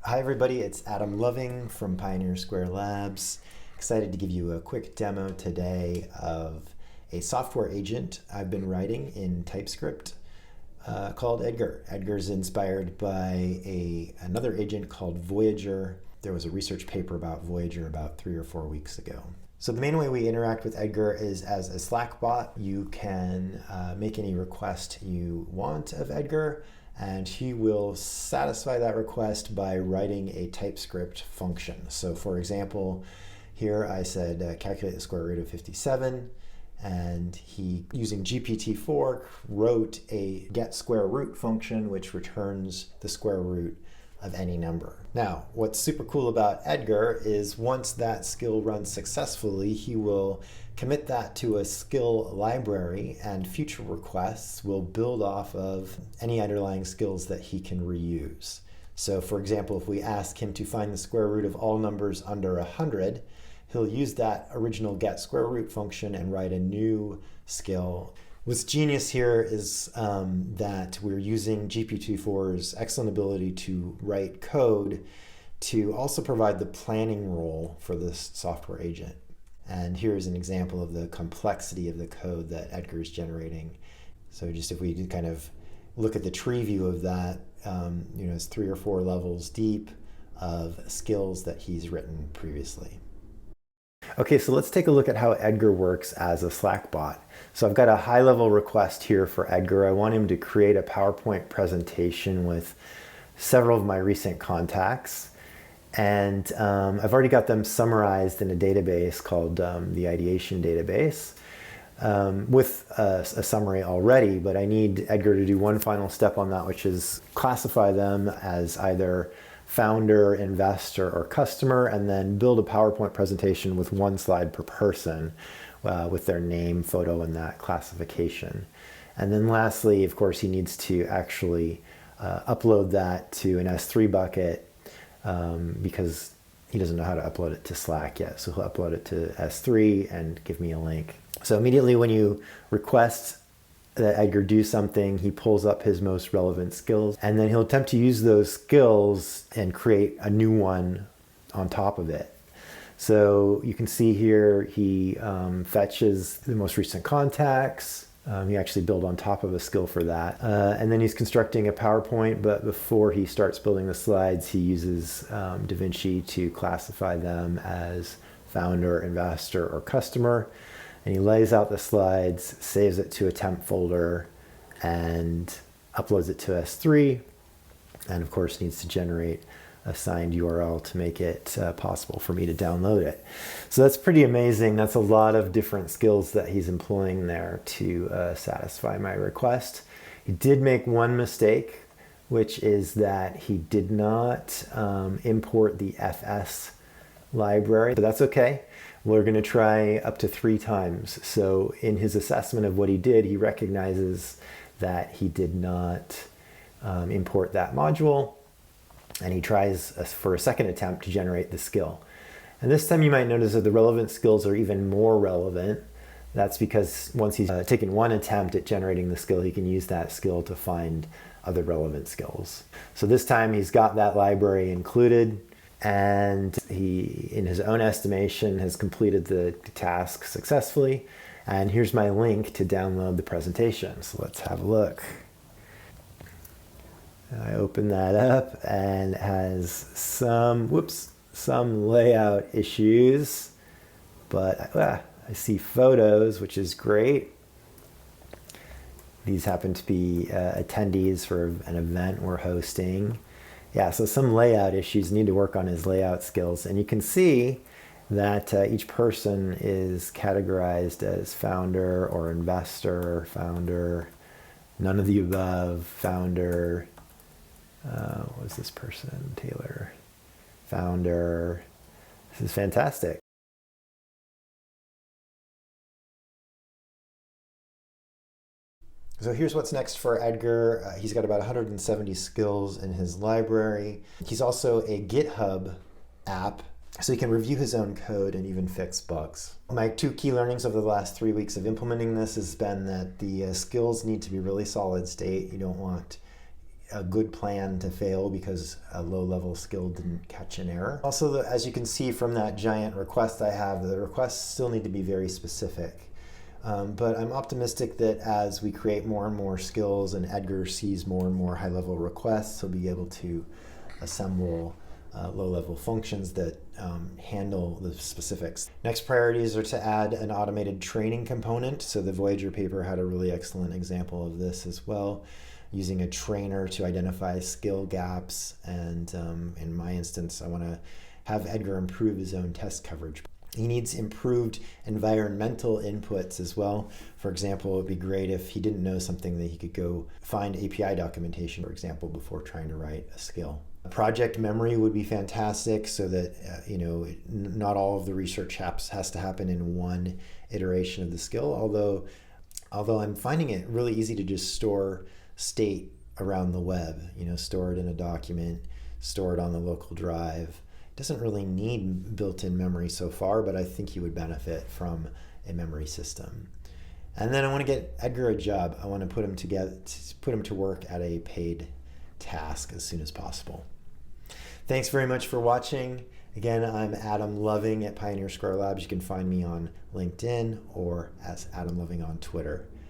Hi everybody, it's Adam Loving from Pioneer Square Labs. Excited to give you a quick demo today of a software agent I've been writing in Typescript called Edgar. Edgar's inspired by another agent called Voyager. There was a research paper about Voyager about 3 or 4 weeks ago. So the main way we interact with Edgar is as a Slack bot. You can make any request you want of Edgar, and he will satisfy that request by writing a Typescript function. So for example, here I said calculate the square root of 57, and he, using GPT-4, wrote a get square root function which returns the square root of any number. Now, what's super cool about Edgar is once that skill runs successfully, he will commit that to a skill library, and future requests will build off of any underlying skills that he can reuse. So for example, if we ask him to find the square root of all numbers under 100, he'll use that original get square root function and write a new skill. What's genius here is that we're using GPT-4's excellent ability to write code to also provide the planning role for this software agent. And here's an example of the complexity of the code that Edgar is generating. So just if we kind of look at the tree view of that, it's 3 or 4 levels deep of skills that he's written previously. Okay, so let's take a look at how Edgar works as a Slack bot. So I've got a high-level request here for Edgar. I want him to create a PowerPoint presentation with several of my recent contacts. And I've already got them summarized in a database called the Ideation Database with a summary already, but I need Edgar to do one final step on that, which is classify them as either founder, investor, or customer, and then build a PowerPoint presentation with 1 slide per person with their name, photo, and that classification. And then lastly, of course, he needs to actually upload that to an S3 bucket because he doesn't know how to upload it to Slack yet. So he'll upload it to S3 and give me a link. So immediately when you request that Edgar do something, he pulls up his most relevant skills, and then he'll attempt to use those skills and create a new one on top of it. So you can see here he fetches the most recent contacts. He actually built on top of a skill for that. And then he's constructing a PowerPoint, but before he starts building the slides, he uses DaVinci to classify them as founder, investor, or customer. And he lays out the slides, saves it to a temp folder, and uploads it to S3. And of course needs to generate a signed URL to make it possible for me to download it. So that's pretty amazing. That's a lot of different skills that he's employing there to satisfy my request. He did make one mistake, which is that he did not import the FS library, but that's okay. We're going to try up to 3 times. So in his assessment of what he did, he recognizes that he did not import that module, and he tries for a second attempt to generate the skill. And this time you might notice that the relevant skills are even more relevant. That's because once he's taken one attempt at generating the skill, he can use that skill to find other relevant skills. So this time he's got that library included, and he, in his own estimation, has completed the task successfully. And here's my link to download the presentation. So let's have a look. I open that up, and it has some layout issues, but I see photos, which is great. These happen to be attendees for an event we're hosting. Yeah, so some layout issues, need to work on his layout skills. And you can see that each person is categorized as founder or investor, founder, none of the above, founder, what was this person? Taylor, founder. This is fantastic. So here's what's next for Edgar. He's got about 170 skills in his library. He's also a GitHub app, so he can review his own code and even fix bugs. My 2 key learnings over the last 3 weeks of implementing this has been that the skills need to be really solid state. You don't want a good plan to fail because a low-level skill didn't catch an error. Also, as you can see from that giant request I have, the requests still need to be very specific. But I'm optimistic that as we create more and more skills and Edgar sees more and more high-level requests, he'll be able to assemble low-level functions that handle the specifics. Next priorities are to add an automated training component. So the Voyager paper had a really excellent example of this as well, using a trainer to identify skill gaps. And in my instance, I want to have Edgar improve his own test coverage. He needs improved environmental inputs as well. For example, it would be great if he didn't know something that he could go find API documentation, for example, before trying to write a skill. Project memory would be fantastic so that not all of the research has to happen in one iteration of the skill, although I'm finding it really easy to just store state around the web, store it in a document, store it on the local drive. Doesn't really need built-in memory so far, but I think he would benefit from a memory system. And then I want to get Edgar a job. I want to put him to work at a paid task as soon as possible. Thanks very much for watching. Again, I'm Adam Loving at Pioneer Square Labs. You can find me on LinkedIn or as Adam Loving on Twitter.